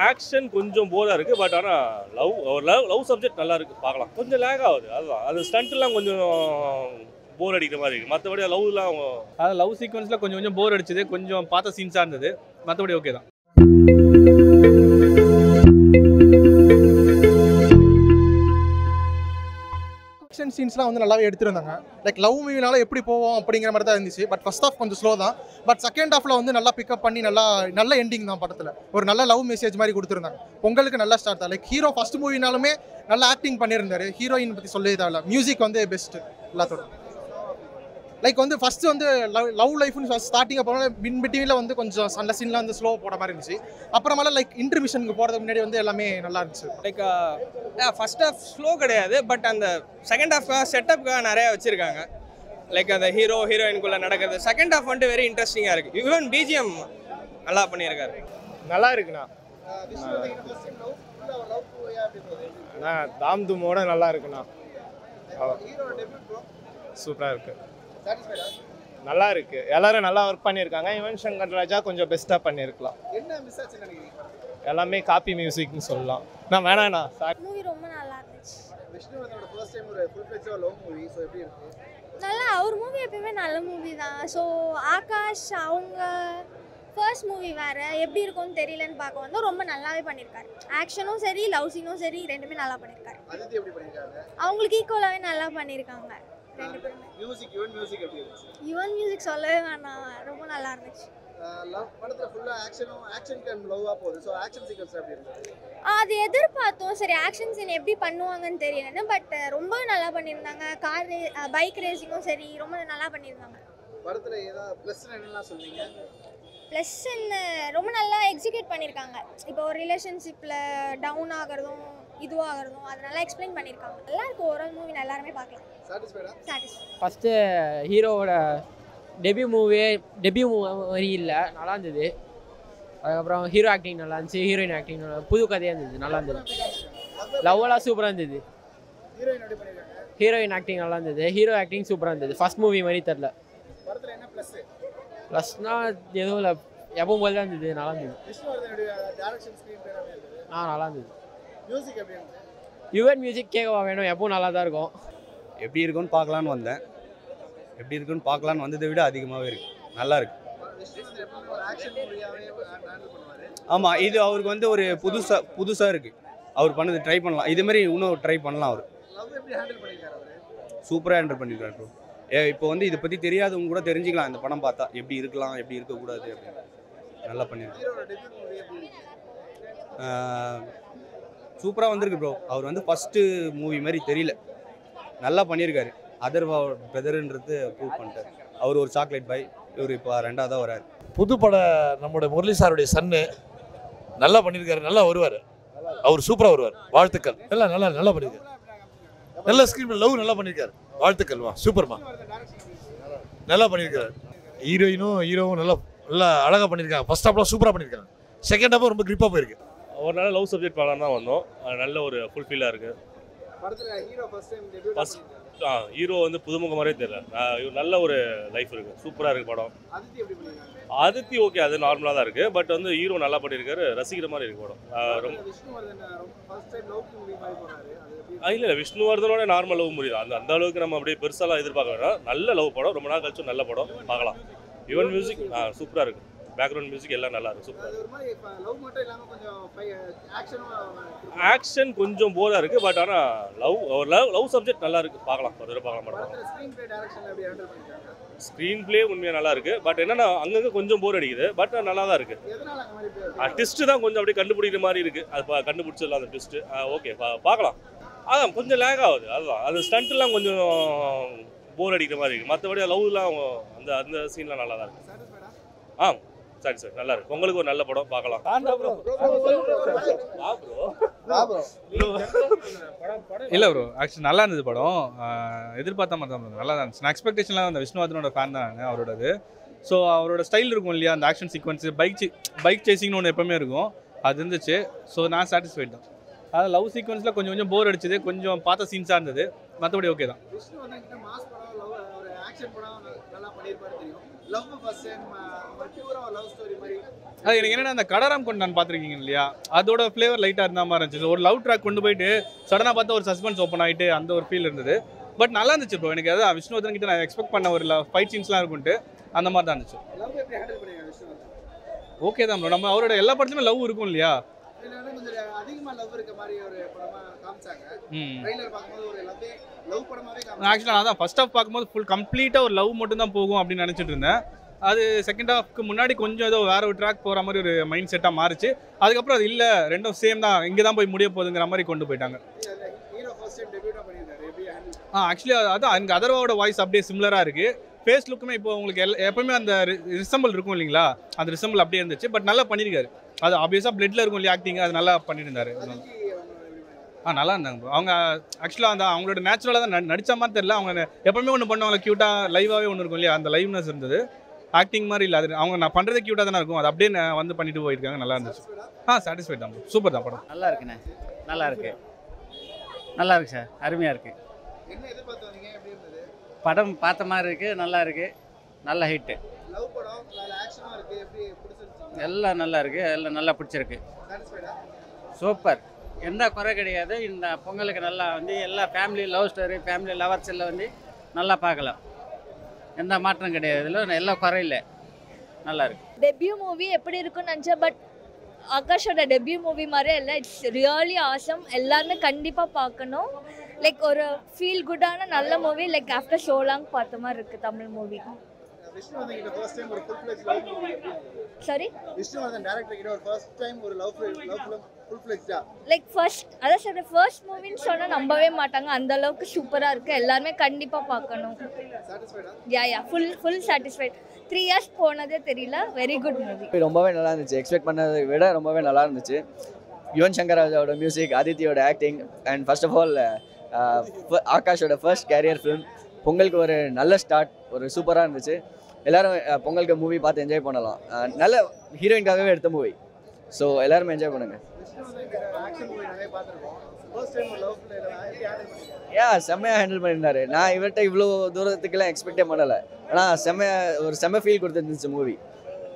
Action கொஞ்சம் போரா இருக்கு. But ஆனால் லவ் சப்ஜெக்ட் நல்லா இருக்கு, பார்க்கலாம். கொஞ்சம் லேக் ஆகுது, அதுதான். அது ஸ்டண்ட்லாம் கொஞ்சம் போர் அடிக்கிற மாதிரி இருக்கு. மற்றபடி லவ்லாம் அதாவது லவ் சீக்வன்ஸில் கொஞ்சம் போர் அடிச்சது, கொஞ்சம் பார்த்த சீன்ஸாக இருந்தது. மற்றபடி ஓகே தான். ஆக்ஷன் சீன்ஸ்லாம் வந்து நல்லாவே எடுத்துருந்தாங்க. லைக் லவ் மூவினால எப்படி போவோம் அப்படிங்கிற மாதிரி தான் இருந்துச்சு. பட் ஃபர்ஸ்ட் ஆஃப் கொஞ்சம் ஸ்லோ தான். பட் செகண்ட் ஹாஃபில் வந்து நல்லா பிக்கப் பண்ணி நல்ல எண்டிங் தான் படத்தில். ஒரு நல்ல லவ் மெசேஜ் மாதிரி கொடுத்துருந்தாங்க. பொங்கலுக்கு நல்லா ஸ்டார்ட் தான். லைக் ஹீரோ ஃபர்ஸ்ட் மூவினாலுமே நல்லா ஆக்டிங் பண்ணியிருந்தாரு. ஹீரோயின் பற்றி சொல்லவே தேவையில்ல. மியூசிக் வந்து பெஸ்ட்டு எல்லாத்தோட. லைக் வந்து ஃபர்ஸ்ட் வந்து லவ் லைஃப்னு ஸ்டார்டிங் போனால பிட்வீனில் வந்து கொஞ்சம் சண்டை சீன்லாம் வந்து ஸ்லோ போட மாதிரி இருந்துச்சு. அப்புறமேல லைக் இன்டர்மிஷனுக்கு போகிறதுக்கு முன்னாடி வந்து எல்லாமே நல்லா இருந்துச்சு. லைக் ஃபர்ஸ்ட் ஹாஃப் ஸ்லோ கிடையாது, பட் அந்த செகண்ட் ஹாஃப்காக செட்டப்காக நிறையா வச்சுருக்காங்க. லைக் அந்த ஹீரோயினுக்குள்ளே நடக்கிறது செகண்ட் ஹாஃப் வந்துட்டு வெரி இன்ட்ரெஸ்டிங்காக இருக்குது. ஈவன் பிஜிஎம் நல்லா பண்ணியிருக்காரு. நல்லா இருக்குண்ணா. தாம் தூமோட நல்லா இருக்குண்ணா. சூப்பராக இருக்கு, நல்லா இருக்கு. எல்லாரும் நல்லா ஒர்க் பண்ணியிருக்காங்க. யுவன் சங்கர் ராஜா கொஞ்சம் பெஸ்ட்டாக பண்ணியிருக்கலாம். எல்லாமே காப்பி மியூசிக்னு சொல்லலாம். நான் வேணாண்ணா. மூவி ரொம்ப நல்லா இருந்துச்சு. விஷ்ணுவர்தனோட ஃபர்ஸ்ட் டைம் ஒரு full fledged love movie. So எப்படி இருக்கு? நல்லா, அவர் மூவி எப்பயுமே நல்ல மூவி தான். ஸோ ஆகாஷ் அவங்க ஃபர்ஸ்ட் மூவி வேறு எப்படி இருக்கும்னு தெரியலன்னு பார்க்க வந்து ரொம்ப நல்லாவே பண்ணியிருக்காரு. ஆக்ஷனும் சரி, லவ் சீனும் சரி, ரெண்டுமே நல்லா பண்ணியிருக்காரு. அதித்தி எப்படி பண்ணியிருக்காங்க? அவங்களுக்கு ஈக்குவலாகவே நல்லா பண்ணியிருக்காங்க ரெண்டு பேருமே. யுவன் மியூசிக் எப்படி இருந்துச்சு? யுவன் மியூசிக் சொல்லவே வேணாம், ரொம்ப நல்லா இருந்துச்சு. லவ் படத்தில் ஃபுல்லாக ஆக்ஷன் கம் லவ்வாக போகுது. ஸோ ஆக்ஷன் சீக்வன்ஸ் எப்படி இருந்துச்சு? அது எதிர்பார்த்தோம். சரி, ஆக்ஷன் சீன் எப்படி பண்ணுவாங்கன்னு தெரியலன்னு. பட் ரொம்ப நல்லா பண்ணியிருந்தாங்க. பைக் ரேசிங்கும் சரி, ரொம்ப நல்லா பண்ணியிருந்தாங்க. படத்தில் ஏதாவது ப்ளஸ் என்னெல்லாம் சொல்லுவீங்க? ப்ளஸ்ன்னு ரொம்ப நல்லா எக்ஸிக்யூட் பண்ணியிருக்காங்க. இப்போ ஒரு ரிலேஷன்ஷிப்பில் டவுன் ஆகிறதும் இதுவாகிறதும் அது நல்லா எக்ஸ்பிளைன் பண்ணியிருக்காங்க. நல்லா இருக்கும். ஒரு மூவி எல்லாருமே பார்க்கலாம். சாட்டிஸ்ஃபை. ஃபஸ்ட்டு ஹீரோவோட டெபியூ மாதிரி இல்லை, நல்லா இருந்தது. அதுக்கப்புறம் ஹீரோ ஆக்டிங் நல்லா இருந்துச்சு, ஹீரோயின் ஆக்டிங் நல்லா, புது கதையாக இருந்தது, நல்லா இருந்தது. லவ்வெல்லாம் சூப்பராக இருந்தது. ஹீரோயின் ஆக்டிங் நல்லா இருந்தது, ஹீரோ ஆக்டிங் சூப்பராக இருந்தது. ஃபஸ்ட் மூவி மாதிரி தெரில. ப்ளஸ்னால் எதுவும் இல்லை, எப்பவும் போல தான் இருந்தது, நல்லா இருந்தது. நல்லா இருந்தது. யுவன் மியூசிக் கேட்கவா வேணும், எப்பவும் நல்லா தான் இருக்கும். எப்படி இருக்குன்னு பார்க்கலான்னு வந்தேன். எப்படி இருக்குன்னு பார்க்கலான்னு வந்ததை விட அதிகமாகவே இருக்குது, நல்லா இருக்கு. ஆமாம், இது அவருக்கு வந்து ஒரு புதுசாக இருக்குது. அவர் பண்ணது ட்ரை பண்ணலாம், இதேமாரி இன்னும் ட்ரை பண்ணலாம். அவர் சூப்பராக ஹேண்டில் பண்ணியிருக்காரு ப்ரோ. இப்போ வந்து இதை பற்றி தெரியாதவங்க கூட தெரிஞ்சுக்கலாம் இந்த படம் பார்த்தா, எப்படி இருக்கலாம் எப்படி இருக்கக்கூடாது அப்படின்னு. நல்லா பண்ணியிருக்காரு, சூப்பராக வந்திருக்கு ப்ரோ. அவர் வந்து ஃபஸ்ட்டு மூவி மாதிரி தெரியல, நல்லா பண்ணியிருக்காரு. அதர்வா பிரதர்ன்றது ப்ரூவ் பண்ணிட்டார். அவர் ஒரு சாக்லேட் பாய், இவர் இப்போ ரெண்டாவதாக வராரு. புதுப்பட நம்முடைய முரளி சாருடைய சன்னு நல்லா பண்ணியிருக்காரு, நல்லா வருவார். அவர் சூப்பராக வருவார். வாழ்த்துக்கள். எல்லாம் நல்லா பண்ணியிருக்காரு. நல்ல ஸ்க்ரீன் லவ் நல்லா பண்ணியிருக்காரு. வாழ்த்துக்கள்மா, சூப்பர்மா, நல்லா பண்ணியிருக்காரு. ஹீரோவும் நல்லா அழகாக பண்ணியிருக்காங்க. ஃபர்ஸ்ட் ஹாஃப்லாம் சூப்பராக பண்ணியிருக்காங்க. செகண்ட் ஹாஃப் ரொம்ப கிரிப்பாக போயிருக்கு. ஒரு நல்ல லவ் சப்ஜெக்ட் பார்க்கலாம் தான் வந்தோம். நல்ல ஒரு ஃபுல்ஃபில்லாக இருக்குது. ஹீரோ வந்து புதுமுகம் மாதிரியே தெரியல. நல்ல ஒரு லைஃப் இருக்குது, சூப்பராக இருக்குது படம். அதித்தி ஓகே, அது நார்மலாக தான் இருக்குது. பட் வந்து ஹீரோ நல்லா பண்ணியிருக்காரு, ரசிக்கிற மாதிரி இருக்குது படம். இல்லை விஷ்ணுவர்தனோட நார்மல் லவ் மூவி தான். அந்த அளவுக்கு நம்ம அப்படியே பெருசாலாம் எதிர்பார்க்க வேண்டாம். நல்ல லவ் படம், ரொம்ப நாள் கழிச்சு நல்ல படம் பார்க்கலாம். யுவன் மியூசிக் சூப்பராக இருக்குது, பேக்ரவுண்ட் மியூசிக் எல்லாம் நல்லா இருக்கு, சூப்பராக இருக்கு. ஆக்ஷன் கொஞ்சம் போரா இருக்கு. பட் ஆனால் லவ் சப்ஜெக்ட் நல்லா இருக்கு, பார்க்கலாம். ஒரு தடவை பார்க்கலாம் படம். ஸ்க்ரீன் பிளே உண்மையாக நல்லா இருக்கு. பட் என்னன்னா அங்கங்கே கொஞ்சம் போர் அடிக்குது. பட் நல்லா தான் இருக்கு. ட்விஸ்ட்டு தான் கொஞ்சம் அப்படியே கண்டுபிடிக்கிற மாதிரி இருக்கு. அது கண்டுபிடிச்சிடலாம் அந்த ட்விஸ்ட்டு. ஓகே பார்க்கலாம். அதான் கொஞ்சம் லேக் ஆகுது, அதுதான். அது ஸ்டண்ட்லாம் கொஞ்சம் போர் அடிக்கிற மாதிரி இருக்குது. மற்றபடி லவ்லாம் அந்த சீன்லாம் நல்லா தான் இருக்குது. சரி சார், நல்லா இருக்கு. உங்களுக்கு ஒரு நல்ல படம், பார்க்கலாம். இல்லை ப்ரோ, ஆக்சுவலி நல்லா இருந்தது படம். எதிர்பார்த்த மாதிரி தான் நல்லா தான் இருந்துச்சு. நான் எக்ஸ்பெக்டேஷன்லாம் அந்த விஷ்ணுவர்தனோட ஃபேன் தான் நான், அவரோடது. ஸோ அவரோட ஸ்டைல் இருக்கும் இல்லையா, அந்த ஆக்ஷன் சீக்வன்ஸு, பைக் சேசிங்னு ஒன்று எப்போவுமே இருக்கும், அது இருந்துச்சு. ஸோ நான் சாட்டிஸ்ஃபைட் தான். அதாவது லவ் சீக்வன்ஸில் கொஞ்சம் போர் அடிச்சது, கொஞ்சம் பார்த்த சீன்ஸாக இருந்தது. மற்றபடி ஓகே தான். ஆக்ஷன் படம் நல்லா பண்ணியிருப்பாரு தெரியும். லவ் ஃபர்ஸ்ட் டைம் பியூரா லவ் ஸ்டோரி மாதிரி. அது எனக்கு என்னன்னா அந்த கடராம் கொண்டு நான் பார்த்துருக்கீங்க இல்லையா, அதோட ஃப்ளேவர் லைட்டாக இருந்த மாதிரி இருந்துச்சு. ஒரு லவ் ட்ராக் கொண்டு போயிட்டு சடனாக பார்த்தா ஒரு சஸ்பென்ஸ் ஓப்பன் ஆகிட்டு அந்த ஒரு ஃபீல் இருந்தது. பட் நல்லா இருந்துச்சு ப்ரோ. எனக்கு அதான் விஷ்ணுவர்தன் கிட்ட நான் எக்ஸ்பெக்ட் பண்ண ஒரு ஃபைட் சீன்ஸ்லாம் இருக்குன்ட்டு அந்த மாதிரி தான் இருந்துச்சு. லவ் எப்படி ஹேண்டில் பண்ணீங்க விஷ்ணுவர்தன்? ஓகே தான் ப்ரோ. நம்ம அவரோட எல்லா படத்துலையுமே லவ் இருக்கும் இல்லையா. இல்ல கொஞ்சம் அதிகமா லவ் இருக்க மாதிரி ஒரு படமா காமிச்சாங்க. ட்ரைலர் பார்க்கும்போது ஒரு லவ் படமாவே காமிச்சாங்க. ஆக்சுவலாக நான் தான் ஃபர்ஸ்ட் ஹாஃப் பார்க்கும்போது ஃபுல் கம்ப்ளீட்டாக ஒரு லவ் மட்டும் தான் போகும் அப்படின்னு நினச்சிட்டு இருந்தேன். அது செகண்ட் ஹாஃப்க்கு முன்னாடி கொஞ்சம் ஏதோ வேற ஒரு ட்ராக் போகிற மாதிரி ஒரு மைண்ட் செட்டாக மாறிச்சு. அதுக்கப்புறம் அது இல்லை, ரெண்டும் சேம் தான், இங்கே தான் போய் முடிய போகுதுங்கிற மாதிரி கொண்டு போயிட்டாங்க. ஹீரோ ஃபர்ஸ்ட் டைம் டெபியூட் பண்ணியிருந்தாரு. எப்படி ஹேண்டில்? ஆக்சுவலி அதான் எனக்கு அதர்வாவோட வாய்ஸ் அப்படியே சிமிலராக இருக்குது. ஃபேஸ் லுக்குமே இப்போ உங்களுக்கு எப்பவுமே அந்த ரிசம்பிள் இருக்கும் இல்லைங்களா, அந்த ரிசம்பிள் அப்படியே இருந்துச்சு. பட் நல்லா பண்ணியிருக்காரு. அது ஆப்வியஸாக பிளட்ல இருக்கும் இல்லையா ஆக்டிங், அது நல்லா பண்ணியிருந்தாரு. நல்லா இருந்தாங்க ப்ரோ. அவங்க ஆக்சுவலாக அந்த அவங்களோட நேச்சுரலாக தான் நடித்த மாதிரி தெரியல. அவங்க எப்பவுமே ஒன்று பண்ணுவாங்க க்யூட்டாக, லைவாகவே ஒன்று இருக்கும் இல்லையா, அந்த லைவ்னஸ் இருந்தது. ஆக்டிங் மாதிரி இல்லை, அது அவங்க நான் பண்ணுறதே க்யூட்டாக தானே இருக்கும். அது அப்படியே வந்து பண்ணிட்டு போயிருக்காங்க. நல்லா இருந்துச்சு. சாட்டிஸ்ஃபைட் தான் ப்ரோ. சூப்பர் தான் படம். நல்லா இருக்குண்ணே. நல்லா இருக்கு. நல்லா இருக்கு சார். அருமையாக இருக்கு. என்ன எதிர்பார்த்து வந்தீங்க? எப்படி இருந்தது படம்? பார்த்த மாதிரி இருக்கு. நல்லா இருக்கு. நல்ல ஹிட்டு. லவ் படம் ஆக்ஷனா இருக்கு. எப்படி பிடிச்சிருந்துச்சு? எல்லாம் நல்லா இருக்கு. எல்லாம் நல்லா பிடிச்சிருக்கு. சாட்டிஸ்ஃபைடா? சூப்பர். எந்த குறை கிடையாது. இந்த பொங்கலுக்கு நல்லா வந்து எல்லா family love story, family lovers எல்லாம் வந்து நல்லா பார்க்கலாம். எந்த மாற்றம் கிடையாது. இதில் எல்லாம் குறை இல்லை. நல்லா இருக்கு. டெபியூ மூவி எப்படி இருக்குன்னு நினச்சேன். பட் ஆகாஷோட டெபியூ மூவி மாதிரியே இல்லை. It's really awesome. எல்லாருமே கண்டிப்பாக பார்க்கணும். லைக் ஒரு ஃபீல் குட்டான நல்ல movie. Like after so long பார்த்த மாதிரி இருக்குது தமிழ் மூவி. விஷ்ணுவர்தன் கிட்ட ஃபர்ஸ்ட் டைம் ஒரு full fledge love movie. Sorry, Vishnuvardhan director கிட்ட ஒரு ஃபர்ஸ்ட் டைம் ஒரு லவ் ஃபிலிம் ஃபுல் ஃப்ளெஜ்டா. லைக் ஃபர்ஸ்ட் அதான் சார் ஃபர்ஸ்ட் மூவின்னு சொன்னால் நம்பவே மாட்டாங்க. அந்த அளவுக்கு சூப்பராக இருக்குது. எல்லாருமே கண்டிப்பாக பார்க்கணும். சாட்டிஸ்ஃபைடா? யா ஃபுல் சாட்டிஸ்ஃபைட். 3 இயர்ஸ் போனதே தெரியல. Very good movie. ரொம்பவே நல்லா இருந்துச்சு. எக்ஸ்பெக்ட் பண்ணதை விட ரொம்பவே நல்லா இருந்துச்சு. யுவன் சங்கர் ராஜாவோட மியூசிக், ஆதித்யோட acting and first of all ஆகாஷோட ஃபர்ஸ்ட் கேரியர் ஃபிலிம். பொங்கலுக்கு ஒரு நல்ல ஸ்டார்ட், ஒரு சூப்பராக இருந்துச்சு. எல்லோரும் பொங்கலுக்கு மூவி பார்த்து என்ஜாய் பண்ணலாம். நல்ல ஹீரோயின்காகவே எடுத்த மூவி. ஸோ எல்லாருமே என்ஜாய் பண்ணுங்கள். ஆக்ஷன் மூவி நிறைய பார்த்துருக்கோம். ஃபர்ஸ்ட் டைம் ஒரு லவ் ஃபிலிம் எப்படி ஹேண்டில் பண்ணீங்க? செம்மையாக ஹேண்டில் பண்ணியிருந்தாரு. நான் இவர்கிட்ட இவ்வளோ தூரத்துக்குலாம் எக்ஸ்பெக்டே பண்ணலை. ஆனால் செம்ம ஃபீல் கொடுத்துருந்துச்சு மூவி.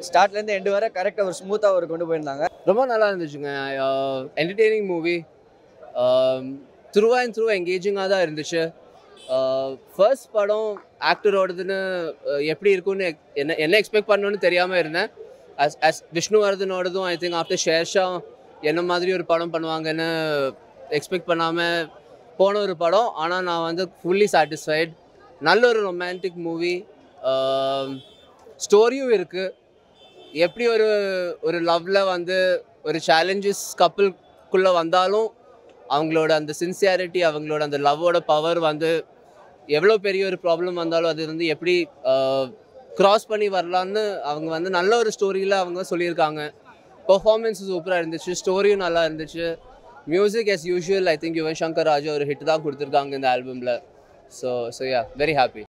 ஸ்டார்ட்லேருந்து எண்டு வரை கரெக்டாக ஒரு ஸ்மூத்தாக ஒரு கொண்டு போயிருந்தாங்க. ரொம்ப நல்லா இருந்துச்சுங்க. Entertaining movie. Through and through என்கேஜிங்காக தான் இருந்துச்சு. ஃபர்ஸ்ட் படம் ஆக்டரோடதுன்னு எப்படி இருக்குன்னு என்ன எக்ஸ்பெக்ட் பண்ணணுன்னு தெரியாமல் இருந்தேன். அஸ் விஷ்ணுவர்தனோடதும் ஐ திங்க் ஆஃப்டர் ஷேர்ஷா என்ன மாதிரி ஒரு படம் பண்ணுவாங்கன்னு எக்ஸ்பெக்ட் பண்ணாமல் போன ஒரு படம். ஆனால் நான் வந்து ஃபுல்லி சாட்டிஸ்ஃபைட். நல்ல ஒரு ரொமான்டிக் மூவி. ஸ்டோரியும் இருக்குது. எப்படி ஒரு லவ்வில் வந்து ஒரு சேலஞ்சஸ் கப்புள்குள்ளே வந்தாலும் அவங்களோட அந்த சின்சியாரிட்டி, அவங்களோட அந்த லவ்வோட பவர் வந்து எவ்வளோ பெரிய ஒரு ப்ராப்ளம் வந்தாலும் அது வந்து எப்படி க்ராஸ் பண்ணி வரலான்னு அவங்க வந்து நல்ல ஒரு ஸ்டோரியில் அவங்க சொல்லியிருக்காங்க. பெர்ஃபார்மன்ஸ் சூப்பராக இருந்துச்சு. ஸ்டோரியும் நல்லா இருந்துச்சு. Music as usual I think Yuvan Shankar Raja ஒரு ஹிட் தான் கொடுத்துருக்காங்க இந்த ஆல்பமில். So yeah very happy.